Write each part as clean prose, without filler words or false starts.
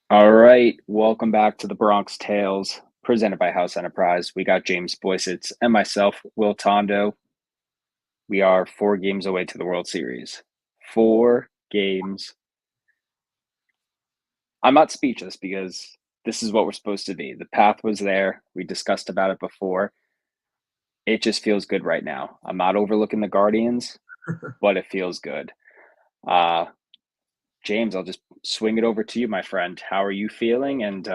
All right, welcome back to the Bronx Tales, presented by House Enterprise. We got James Boysitz and myself, Will Tondo. We are 4 games away to the World Series. 4 games. I'm not speechless because this is what we're supposed to be. The path was there. We discussed about it before. It just feels good right now. I'm not overlooking the Guardians, but it feels good. Uh, James, I'll just swing it over to you, my friend. How are you feeling? And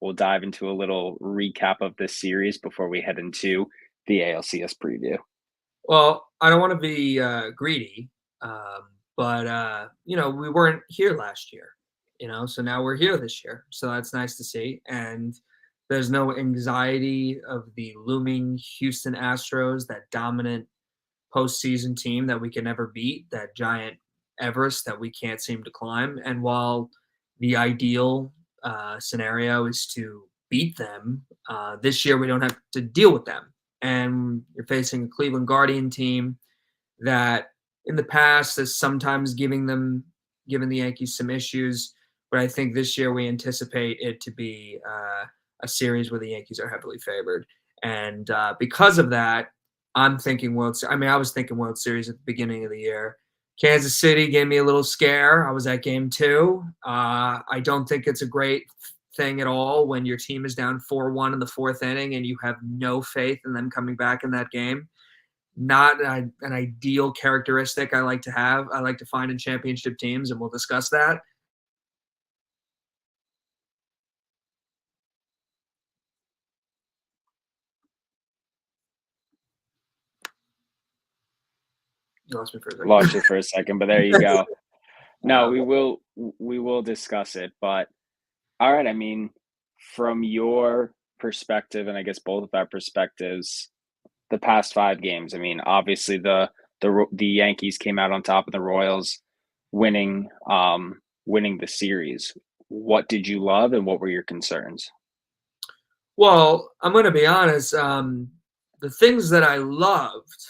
we'll dive into a little recap of this series before we head into the ALCS preview. Well, I don't want to be greedy, but we weren't here last year, so now we're here this year. So that's nice to see. And there's no anxiety of the looming Houston Astros, that dominant postseason team that we can never beat, that giant Everest that we can't seem to climb. And while the ideal scenario is to beat them, this year we don't have to deal with them. And you're facing a Cleveland Guardian team that in the past has sometimes given the Yankees some issues, but I think this year we anticipate it to be a series where the Yankees are heavily favored, and because of that, I'm thinking World Series. I mean, I was thinking World Series at the beginning of the year. Kansas City gave me a little scare. I was at game two. I don't think it's a great thing at all when your team is down 4-1 in the fourth inning and you have no faith in them coming back in that game. Not an ideal characteristic I like to have. I like to find in championship teams, and we'll discuss that. You lost me for a second. Lost you for a second, but there you go. No, uh, we will discuss it. But all right, I mean, from your perspective, and I guess both of our perspectives, the past 5 games. I mean, obviously the Yankees came out on top of the Royals, winning the series. What did you love, and what were your concerns? well, I'm going to be honest. The things that I loved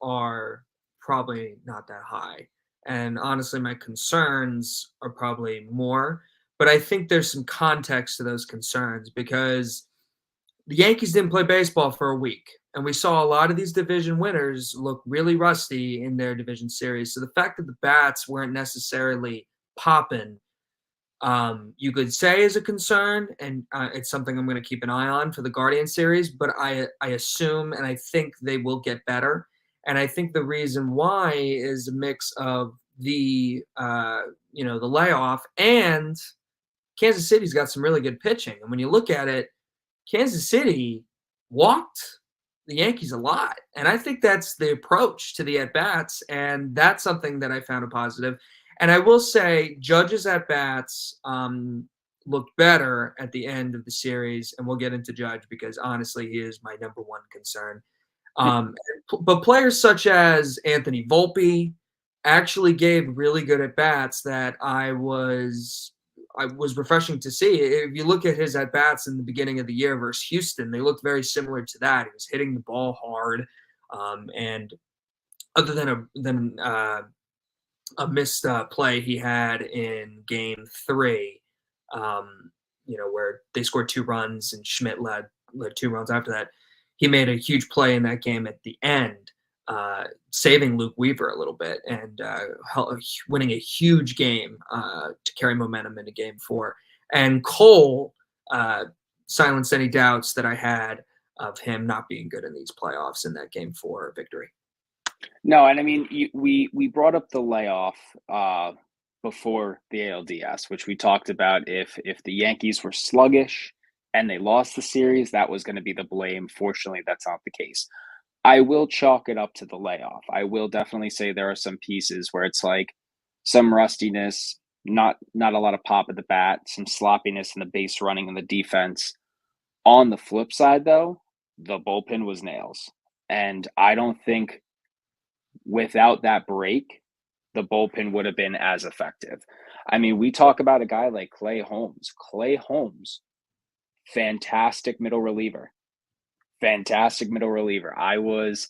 are probably not that high. And honestly, my concerns are probably more. But I think there's some context to those concerns because the Yankees didn't play baseball for a week. And we saw a lot of these division winners look really rusty in their division series. So the fact that the bats weren't necessarily popping, you could say is a concern, and it's something I'm going to keep an eye on for the Guardian series. But I assume and I think they will get better, and I think the reason why is a mix of the layoff, and Kansas City's got some really good pitching, and when you look at it, Kansas City walked the Yankees a lot, and I think that's the approach to the at bats, and that's something that I found a positive. And I will say, Judge's at bats looked better at the end of the series, and we'll get into Judge because honestly, he is my number one concern. But players such as Anthony Volpe actually gave really good at bats that I was refreshing to see. If you look at his at bats in the beginning of the year versus Houston, they looked very similar to that. He was hitting the ball hard, and other than a missed play he had in Game Three, where they scored 2 runs and Schmidt led 2 runs after that. He made a huge play in that game at the end, saving Luke Weaver a little bit and winning a huge game to carry momentum into Game Four. And Cole silenced any doubts that I had of him not being good in these playoffs in that Game Four victory. No, and I mean, we brought up the layoff before the ALDS, which we talked about. If the Yankees were sluggish and they lost the series, that was going to be the blame. Fortunately, that's not the case. I will chalk it up to the layoff. I will definitely say there are some pieces where it's like some rustiness, not a lot of pop at the bat, some sloppiness in the base running and the defense. On the flip side, though, the bullpen was nails, and I don't think without that break, the bullpen would have been as effective. I mean, we talk about a guy like Clay Holmes. Clay Holmes, fantastic middle reliever. Fantastic middle reliever. I was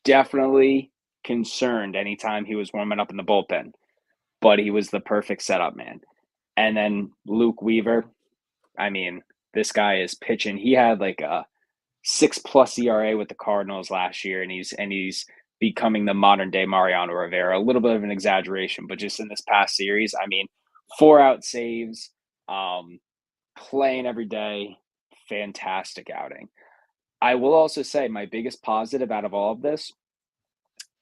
definitely concerned anytime he was warming up in the bullpen, but he was the perfect setup man. And then Luke Weaver, I mean, this guy is pitching. He had like a 6+ ERA with the Cardinals last year, and he's becoming the modern day Mariano Rivera. A little bit of an exaggeration, but just in this past series, I mean, 4 out saves, um, playing every day, fantastic outing. I will also say my biggest positive out of all of this,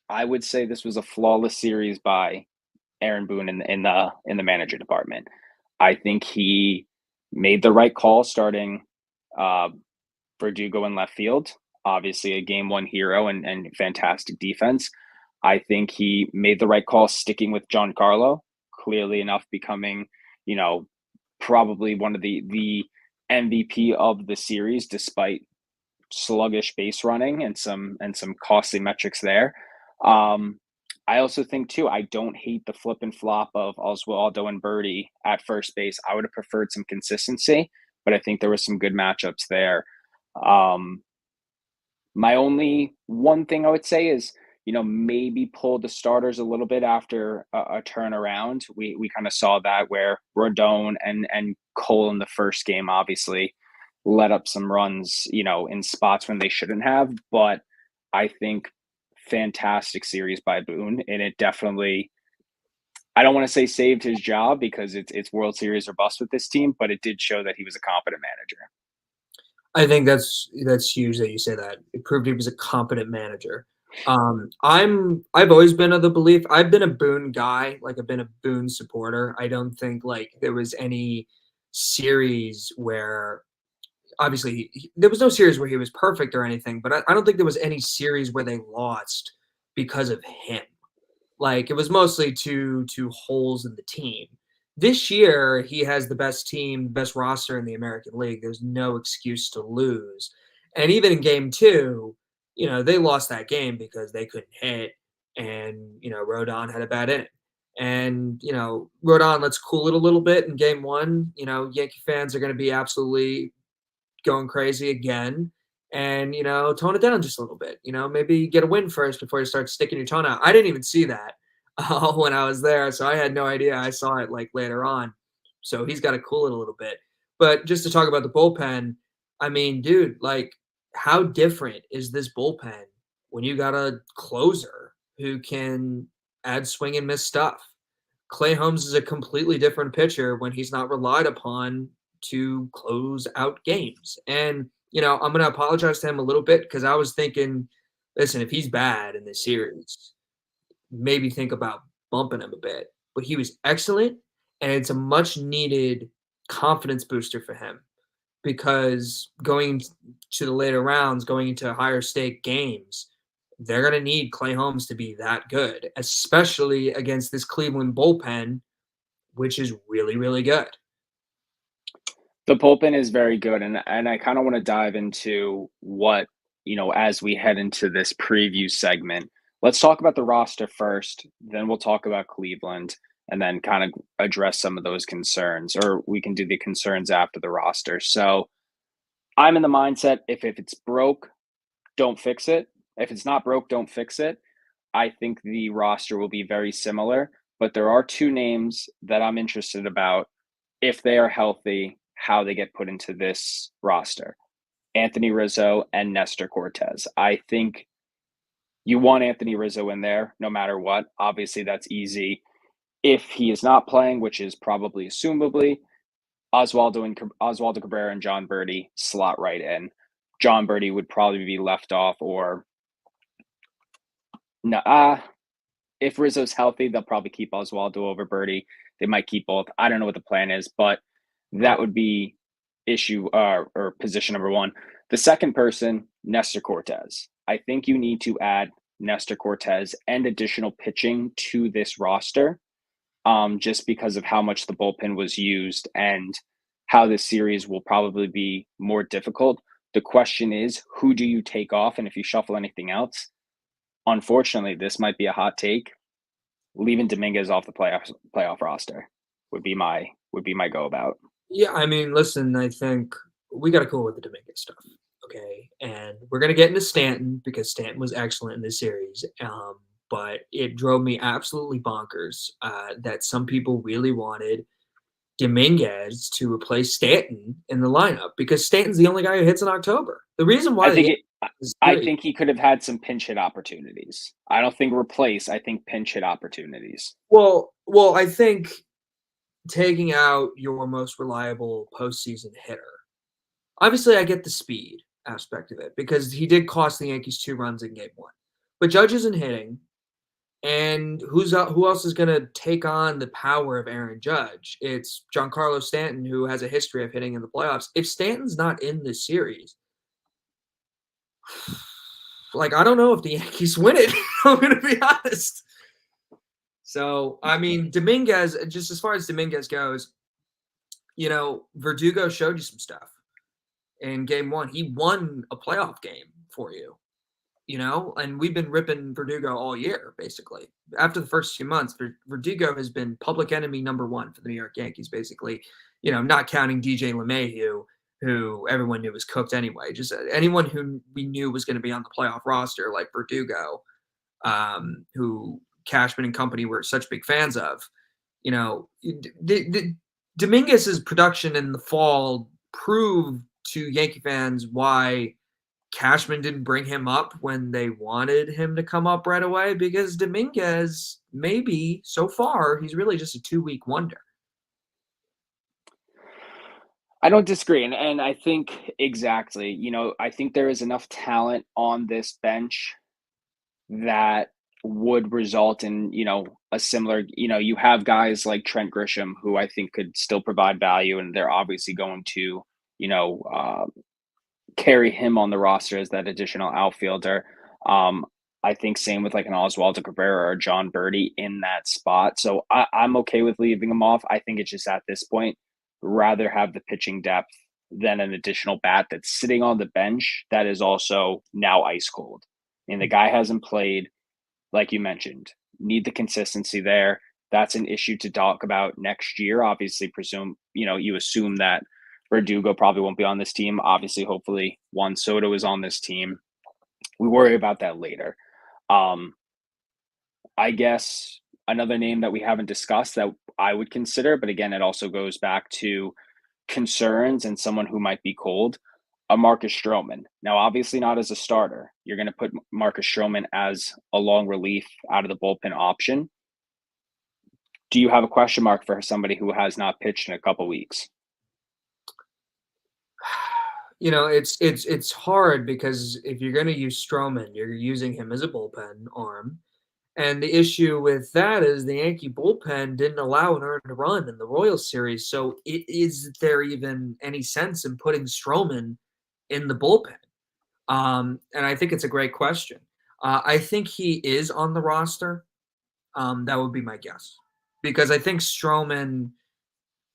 I would say this was a flawless series by Aaron Boone in the manager department. I think he made the right call starting uh, Verdugo in left field. Obviously, a game one hero and fantastic defense. I think he made the right call sticking with Giancarlo. Clearly enough, becoming you know probably one of the MVP of the series, despite sluggish base running and some costly metrics there. Um, I also think too, I don't hate the flip and flop of Oswaldo and Birdie at first base. I would have preferred some consistency, but I think there was some good matchups there. Um, my only one thing I would say is, maybe pull the starters a little bit after a turnaround. We kind of saw that where Rodon and Cole in the first game obviously let up some runs, in spots when they shouldn't have. But I think fantastic series by Boone, and it definitely. I don't want to say saved his job because it's World Series or bust with this team, but it did show that he was a competent manager. I think that's huge that you say that. It proved he was a competent manager. I've always been of the belief I've been a Boone guy, like I've been a Boone supporter. I don't think like there was any series where obviously there was no series where he was perfect or anything, but I don't think there was any series where they lost because of him. Like it was mostly two holes in the team. This year, he has the best team, best roster in the American League. There's no excuse to lose. And even in game two, they lost that game because they couldn't hit and, Rodon had a bad inning. And, Rodon, let's cool it a little bit in game one. Yankee fans are going to be absolutely going crazy again and tone it down just a little bit, maybe get a win first before you start sticking your tongue out. I didn't even see that when I was there, so I had no idea. I saw it like later on, so he's got to cool it a little bit. But just to talk about the bullpen, I mean, dude, like how different is this bullpen when you got a closer who can add swing and miss stuff? Clay Holmes is a completely different pitcher when he's not relied upon to close out games. And, I'm going to apologize to him a little bit because I was thinking, listen, if he's bad in this series, maybe think about bumping him a bit. But he was excellent, and it's a much needed confidence booster for him because going to the later rounds, going into higher stake games, they're going to need Clay Holmes to be that good, especially against this Cleveland bullpen, which is really, really good. The bullpen is very good, and I kind of want to dive into what, as we head into this preview segment. Let's talk about the roster first, then we'll talk about Cleveland, and then kind of address some of those concerns, or we can do the concerns after the roster. So I'm in the mindset if it's broke, don't fix it. If it's not broke, don't fix it. I think the roster will be very similar, but there are two names that I'm interested about if they are healthy, how they get put into this roster. Anthony Rizzo and Nestor Cortez. I think you want Anthony Rizzo in there no matter what. Obviously, that's easy. If he is not playing, which is probably assumably, Oswaldo Cabrera and John Birdie slot right in. John Birdie would probably be left off, or no. If Rizzo's healthy, they'll probably keep Oswaldo over Birdie. They might keep both. I don't know what the plan is, but that would be issue or position number one. The second person, Nestor Cortez. I think you need to add Nestor Cortez and additional pitching to this roster, just because of how much the bullpen was used and how this series will probably be more difficult. The question is, who do you take off? And if you shuffle anything else, unfortunately, this might be a hot take. Leaving Dominguez off the playoff roster would be my go about. Yeah, I mean, listen, I think we got to cool with the Dominguez stuff. Okay. And we're going to get into Stanton because Stanton was excellent in this series. But it drove me absolutely bonkers that some people really wanted Dominguez to replace Stanton in the lineup because Stanton's the only guy who hits in October. The reason I why the think Yankees it. is I great. think he could have had some pinch hit opportunities. I don't think replace. I think pinch hit opportunities. Well, I think taking out your most reliable postseason hitter. Obviously, I get the speed aspect of it because he did cost the Yankees 2 runs in game one. But Judge isn't hitting, and who else is going to take on the power of Aaron Judge? It's Giancarlo Stanton, who has a history of hitting in the playoffs. If Stanton's not in this series, like I don't know if the Yankees win it. I'm going to be honest. So I mean, Dominguez, just as far as Dominguez goes, Verdugo showed you some stuff in game one. He won a playoff game for you, and we've been ripping Verdugo all year, basically. After the first few months, Verdugo has been public enemy number one for the New York Yankees, basically, not counting DJ LeMahieu, who everyone knew was cooked anyway. Just anyone who we knew was going to be on the playoff roster, like Verdugo, who Cashman and company were such big fans of. Dominguez's production in the fall proved to Yankee fans why Cashman didn't bring him up when they wanted him to come up right away, because Dominguez, maybe so far, he's really just a 2-week wonder. I don't disagree. And I think exactly, I think there is enough talent on this bench that would result in, a similar, you have guys like Trent Grisham, who I think could still provide value, and they're obviously going to, carry him on the roster as that additional outfielder. I think same with like an Oswaldo Cabrera or John Birdie in that spot. So I'm okay with leaving him off. I think it's just at this point, rather have the pitching depth than an additional bat that's sitting on the bench that is also now ice cold. And the guy hasn't played, like you mentioned, need the consistency there. That's an issue to talk about next year. Obviously, you assume that Verdugo probably won't be on this team. Obviously, hopefully, Juan Soto is on this team. We worry about that later. I guess another name that we haven't discussed that I would consider, but again, it also goes back to concerns and someone who might be cold, a Marcus Stroman. Now, obviously not as a starter. You're going to put Marcus Stroman as a long relief out of the bullpen option. Do you have a question mark for somebody who has not pitched in a couple weeks? It's hard because if you're going to use Stroman, you're using him as a bullpen arm. And the issue with that is the Yankee bullpen didn't allow an earned run in the Royals series. So is there even any sense in putting Stroman in the bullpen? And I think it's a great question. I think he is on the roster. That would be my guess. Because I think Stroman,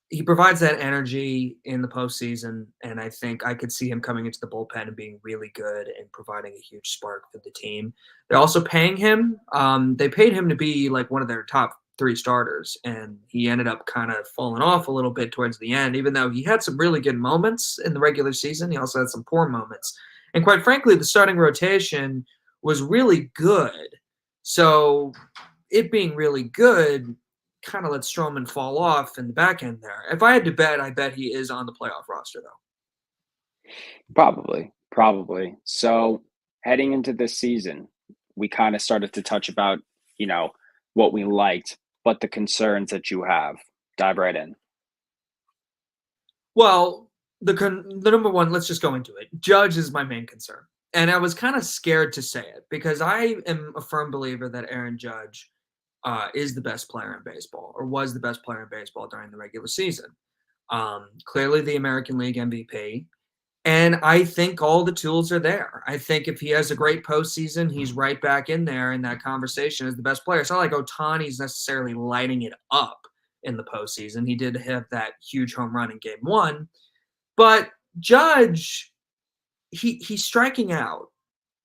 he provides that energy in the postseason, and I think I could see him coming into the bullpen and being really good and providing a huge spark for the team. They're also paying him. They paid him to be like one of their top 3 starters, and he ended up kind of falling off a little bit towards the end, even though he had some really good moments in the regular season. He also had some poor moments. And quite frankly, the starting rotation was really good. So it being really good kind of let Stroman fall off in the back end there. If I had to bet, I bet he is on the playoff roster, though. Probably. So heading into this season, we kind of started to touch about, what we liked, but the concerns that you have. Dive right in. Well, the number one, let's just go into it. Judge is my main concern. And I was kind of scared to say it because I am a firm believer that Aaron Judge is the best player in baseball, or was the best player in baseball during the regular season. Clearly the American League MVP. And I think all the tools are there. I think if he has a great postseason, he's right back in there in that conversation as the best player. It's not like Ohtani's necessarily lighting it up in the postseason. He did have that huge home run in game one. But Judge, he's striking out.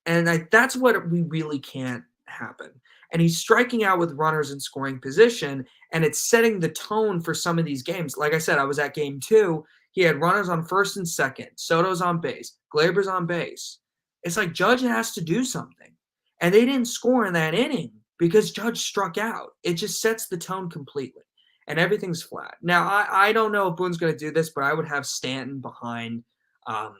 And that's what we really can't happen. And he's striking out with runners in scoring position, and it's setting the tone for some of these games. Like I said, I was at game 2. He had runners on first and second. Soto's on base. Glaber's on base. It's like Judge has to do something. And they didn't score in that inning because Judge struck out. It just sets the tone completely. and everything's flat. Now, I don't know if Boone's going to do this, but I would have Stanton behind um,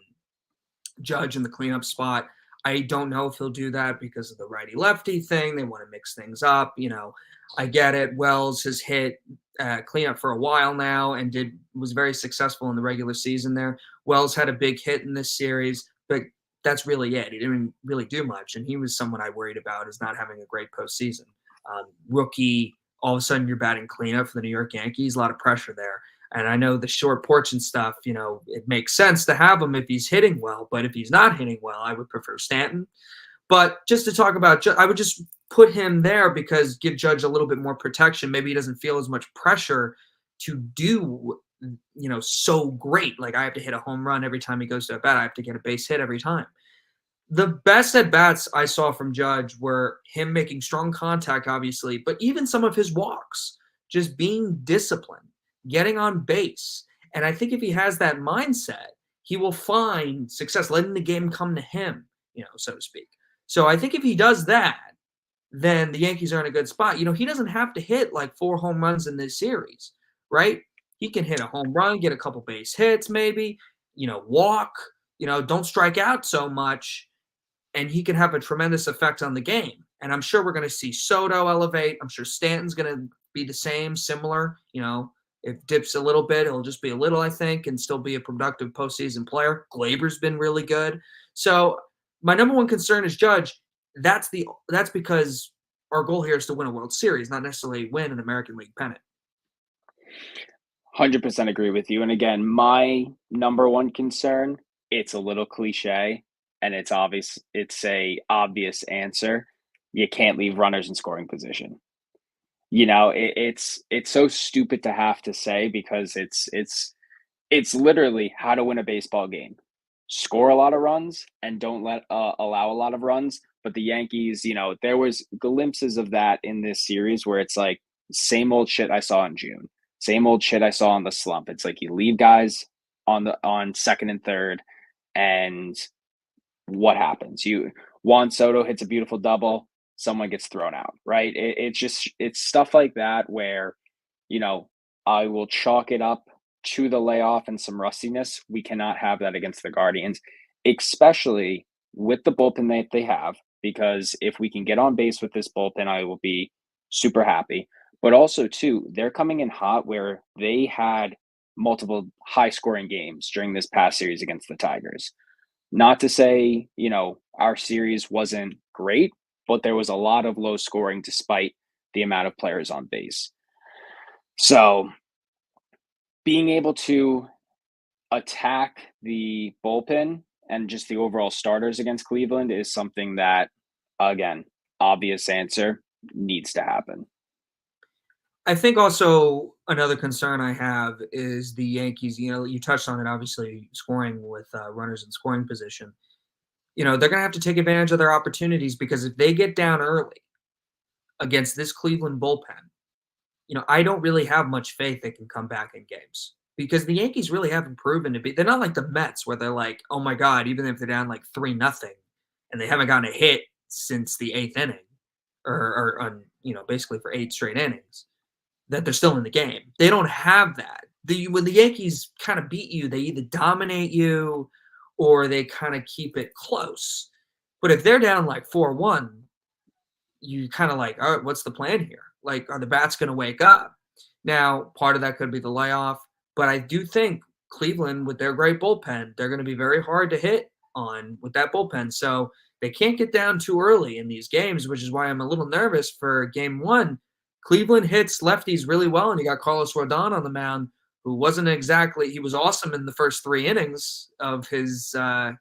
Judge in the cleanup spot. I don't know if he'll do that because of the righty lefty thing. They want to mix things up. I get it. Wells has hit cleanup for a while now and was very successful in the regular season there. Wells had a big hit in this series, but that's really it. He didn't really do much, and he was someone I worried about as not having a great postseason. Rookie, all of a sudden you're batting cleanup for the New York Yankees. A lot of pressure there. And I know the short porch and stuff, it makes sense to have him if he's hitting well. But if he's not hitting well, I would prefer Stanton. But just to talk about, I would just put him there because give Judge a little bit more protection. Maybe he doesn't feel as much pressure to do, so great. Like I have to hit a home run every time he goes to a bat. I have to get a base hit every time. The best at bats I saw from Judge were him making strong contact, obviously, but even some of his walks, just being disciplined, getting on base. And I think if he has that mindset, he will find success, letting the game come to him, so to speak. So I think if he does that, then the Yankees are in a good spot. He doesn't have to hit like 4 home runs in this series, right? He can hit a home run, get a couple base hits, maybe, walk, don't strike out so much, and he can have a tremendous effect on the game. And I'm sure we're going to see Soto elevate. I'm sure Stanton's going to be the same, similar. If dips a little bit, it'll just be a little, I think, and still be a productive postseason player. Glaber's been really good. So my number one concern is Judge. That's because our goal here is to win a World Series, not necessarily win an American League pennant. 100% agree with you. And again, my number one concern, it's a little cliche and it's obvious. It's a obvious answer. You can't leave runners in scoring position. It's so stupid to have to say because it's literally how to win a baseball game. Score a lot of runs and don't allow a lot of runs. But the Yankees, there was glimpses of that in this series where it's like same old shit I saw in June, same old shit I saw on the slump. It's like you leave guys on second and third, and what happens? Juan Soto hits a beautiful double, someone gets thrown out, right? It's stuff like that where, I will chalk it up to the layoff and some rustiness. We cannot have that against the Guardians, especially with the bullpen that they have, because if we can get on base with this bullpen, I will be super happy. But also, too, they're coming in hot where they had multiple high scoring games during this past series against the Tigers. Not to say, our series wasn't great, but there was a lot of low scoring despite the amount of players on base. So being able to attack the bullpen and just the overall starters against Cleveland is something that, again, obvious answer, needs to happen. I think also another concern I have is the Yankees. You touched on it, obviously, scoring with runners in scoring position. They're going to have to take advantage of their opportunities because if they get down early against this Cleveland bullpen, I don't really have much faith they can come back in games because the Yankees really haven't proven to be. They're not like the Mets where they're like, oh my God, even if they're down like 3-0 and they haven't gotten a hit since the 8th inning or on, basically for 8 straight innings, that they're still in the game. They don't have that. When the Yankees kind of beat you, they either dominate you or they kind of keep it close. But if they're down like 4-1, you kind of like, all right, what's the plan here? Like, are the bats going to wake up? Now, part of that could be the layoff, but I do think Cleveland, with their great bullpen, they're going to be very hard to hit on with that bullpen. So they can't get down too early in these games, which is why I'm a little nervous for game 1. Cleveland hits lefties really well, and you got Carlos Rodon on the mound, who wasn't exactly – he was awesome in the first 3 innings of his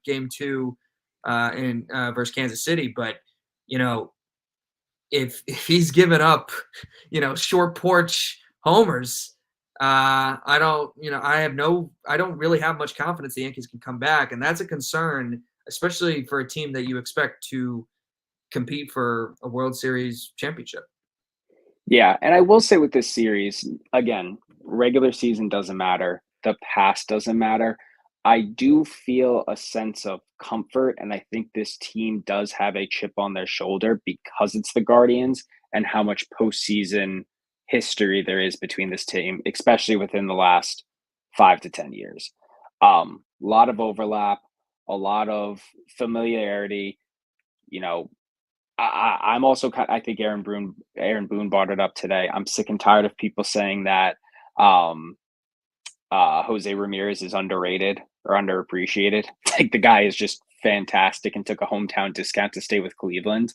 game 2 in versus Kansas City. But, if he's given up, short porch homers, I don't really have much confidence the Yankees can come back. And that's a concern, especially for a team that you expect to compete for a World Series championship. Yeah, and I will say with this series, again, regular season doesn't matter. The past doesn't matter. I do feel a sense of comfort, and I think this team does have a chip on their shoulder because it's the Guardians and how much postseason history there is between this team, especially within the last 5 to 10 years. A lot of overlap, a lot of familiarity. You know, I'm also I think Aaron Boone brought it up today. I'm sick and tired of people saying that um, Jose Ramirez is underrated or underappreciated. Like the guy is just fantastic and took a hometown discount to stay with Cleveland.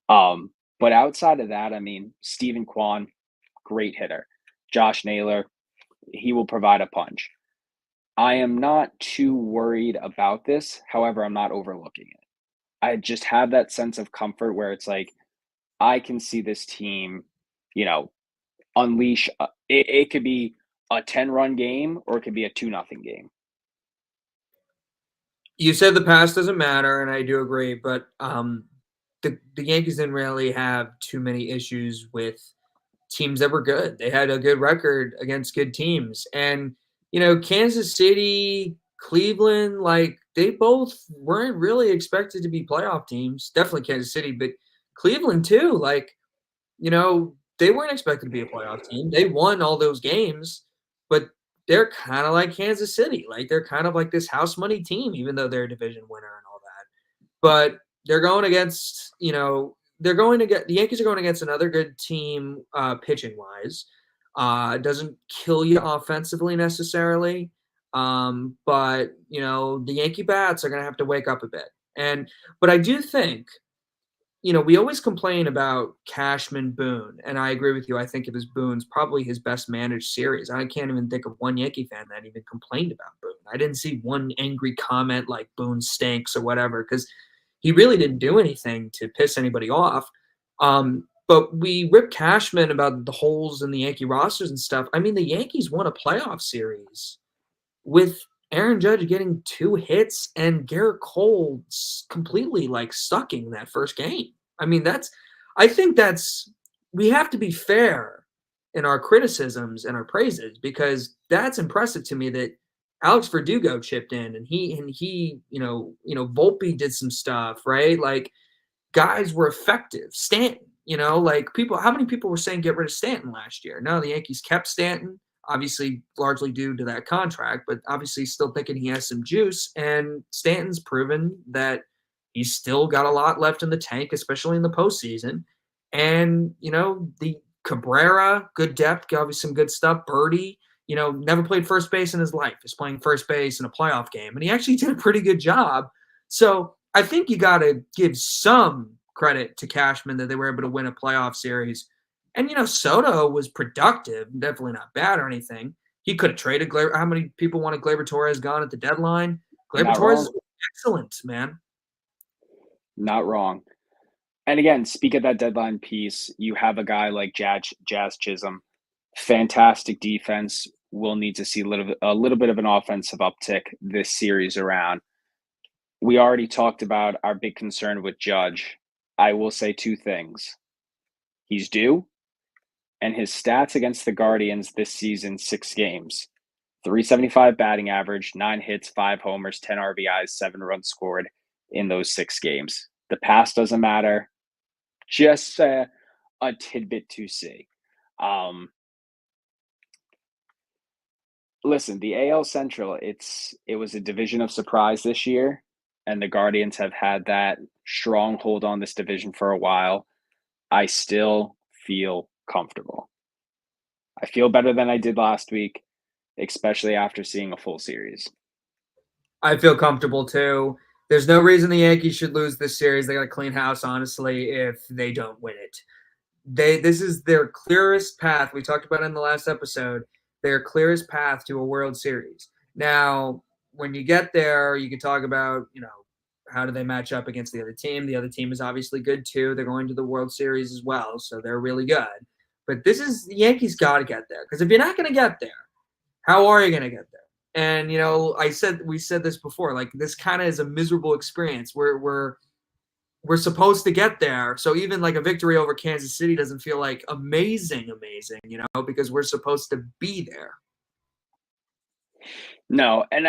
Um, but outside of that, I mean, Stephen Kwan, great hitter. Josh Naylor, he will provide a punch. I am not too worried about this. However, I'm not overlooking it. I just have that sense of comfort where it's like I can see this team, you know, unleash. It could be a 10-run game or it could be a 2-0 game. You said the past doesn't matter, and I do agree, but the Yankees didn't really have too many issues with teams that were good. They had a good record against good teams. And, Kansas City, Cleveland, like they both weren't really expected to be playoff teams. Definitely Kansas City, but Cleveland too. Like, they weren't expected to be a playoff team. They won all those games, but they're kind of like Kansas City. Like they're kind of like this house money team, even though they're a division winner and all that. But they're going against, they're going to get the Yankees are going against another good team, pitching wise. Doesn't kill you offensively necessarily, but the Yankee bats are going to have to wake up a bit. But I do think we always complain about Cashman Boone, and I agree with you. I think it was Boone's probably his best managed series. I can't even think of one Yankee fan that even complained about Boone. I didn't see one angry comment like Boone stinks or whatever, because he really didn't do anything to piss anybody off. But we rip Cashman about the holes in the Yankee rosters and stuff. I mean, the Yankees won a playoff series with Aaron Judge getting 2 hits and Garrett Cole completely like sucking that first game. I mean, I think we have to be fair in our criticisms and our praises, because that's impressive to me that Alex Verdugo chipped in and he, Volpe did some stuff, right? Like guys were effective. Stanton, like how many people were saying get rid of Stanton last year? No, the Yankees kept Stanton, obviously largely due to that contract, but obviously still thinking he has some juice. And Stanton's proven that he's still got a lot left in the tank, especially in the postseason. And, the Cabrera, good depth, obviously some good stuff. Birdie, never played first base in his life, is playing first base in a playoff game. And he actually did a pretty good job. So I think you got to give some credit to Cashman that they were able to win a playoff series. And, Soto was productive, definitely not bad or anything. He could have traded Gleyber. How many people wanted Gleyber Torres gone at the deadline? You're Gleyber not Torres wrong. is excellent, man. Not wrong. And again, speak of that deadline piece, you have a guy like Jazz Chisholm, fantastic defense. We'll need to see a little bit of an offensive uptick this series around. We already talked about our big concern with Judge. I will say 2 things. He's due, and his stats against the Guardians this season, 6 games. 375 batting average, 9 hits, 5 homers, 10 RBIs, 7 runs scored in those 6 games. The past doesn't matter. Just a tidbit to see. Listen, the AL Central, it was a division of surprise this year, and the Guardians have had that stronghold on this division for a while. I still feel comfortable. I feel better than I did last week, especially after seeing a full series. I feel comfortable too. There's no reason the Yankees should lose this series. They got to clean house, honestly, if they don't win it. This is their clearest path. We talked about it in the last episode. Their clearest path to a World Series. Now, when you get there, you can talk about, how do they match up against the other team? The other team is obviously good too. They're going to the World Series as well, so they're really good. But the Yankees got to get there, because if you're not going to get there, how are you going to get there? And we said this before. Like this kind of is a miserable experience. We're supposed to get there. So even like a victory over Kansas City doesn't feel like amazing, because we're supposed to be there. No, and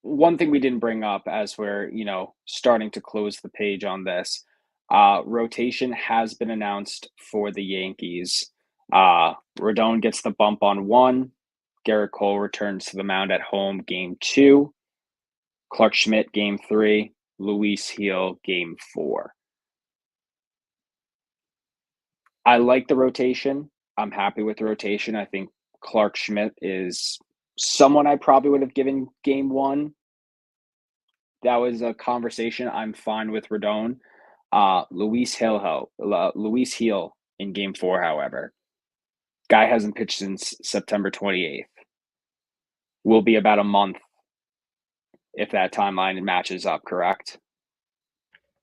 one thing we didn't bring up as we're, starting to close the page on this, rotation has been announced for the Yankees. Rodon gets the bump on 1. Garrett Cole returns to the mound at home, game 2. Clark Schmidt, game 3. Luis Gil, game 4. I like the rotation. I'm happy with the rotation. I think Clark Schmidt is someone I probably would have given game 1. That was a conversation. I'm fine with Rodon. Luis Gil in game 4, however. Guy hasn't pitched since September 28th. Will be about a month if that timeline matches up, correct?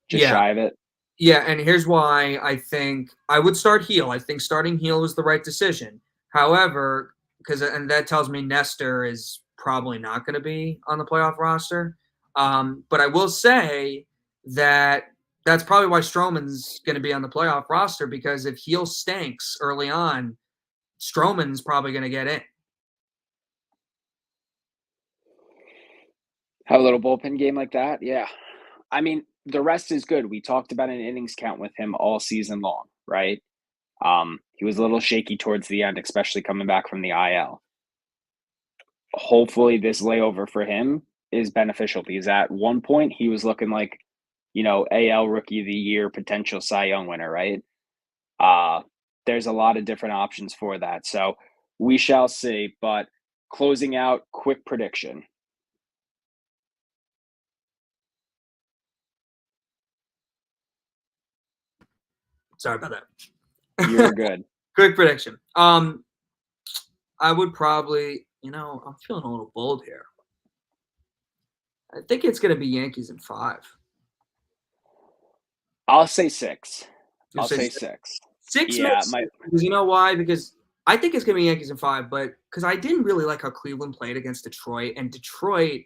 Just Yeah. shy of it? Yeah, and here's why I think I would start Gil. I think starting Gil was the right decision. However, and that tells me Nestor is probably not going to be on the playoff roster. But I will say that that's probably why Stroman's going to be on the playoff roster, because if Gil stinks early on, Stroman's probably going to get in. Have a little bullpen game like that? Yeah. I mean, the rest is good. We talked about an innings count with him all season long, right? He was a little shaky towards the end, especially coming back from the IL. Hopefully this layover for him is beneficial, because at one point he was looking like, AL Rookie of the Year, potential Cy Young winner, right? There's a lot of different options for that. So we shall see. But closing out, quick prediction. Sorry about that. You're good. Quick prediction. I would probably, I'm feeling a little bold here. I think it's going to be Yankees in 5. I'll say 6. You'll I'll say say 6. 6. 6 Yeah, makes sense, because you know why? Because I think it's going to be Yankees in 5, but because I didn't really like how Cleveland played against Detroit, and Detroit,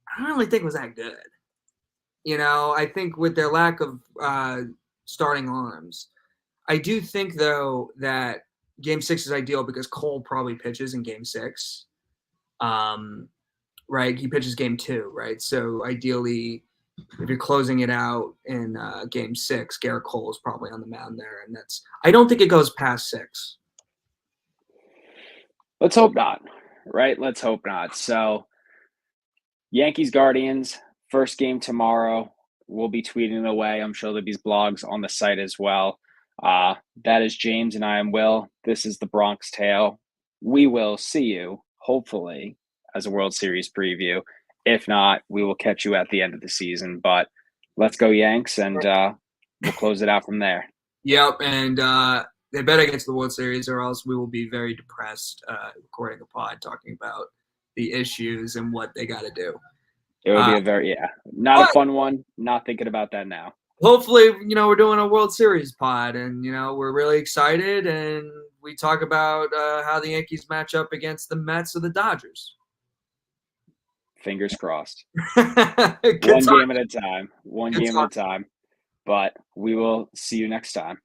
I don't really think was that good. I think with their lack of starting arms, I do think, though, that Game 6 is ideal because Cole probably pitches in Game 6. Right? He pitches Game 2, right? So ideally, if you're closing it out in Game 6, Garrett Cole is probably on the mound there, and I don't think it goes past 6. Let's hope not, right? Let's hope not. So, Yankees Guardians, first game tomorrow. We'll be tweeting away. I'm sure there'll be blogs on the site as well. That is James, and I am Will. This is the Bronx Tale. We will see you, hopefully, as a World Series preview. If not, we will catch you at the end of the season. But let's go Yanks, and we'll close it out from there. Yep, and they better get to the World Series, or else we will be very depressed recording a pod talking about the issues and what they got to do. It would be not a fun one. Not thinking about that now. Hopefully, we're doing a World Series pod, and we're really excited, and we talk about how the Yankees match up against the Mets or the Dodgers. Fingers crossed. One game at a time. But we will see you next time.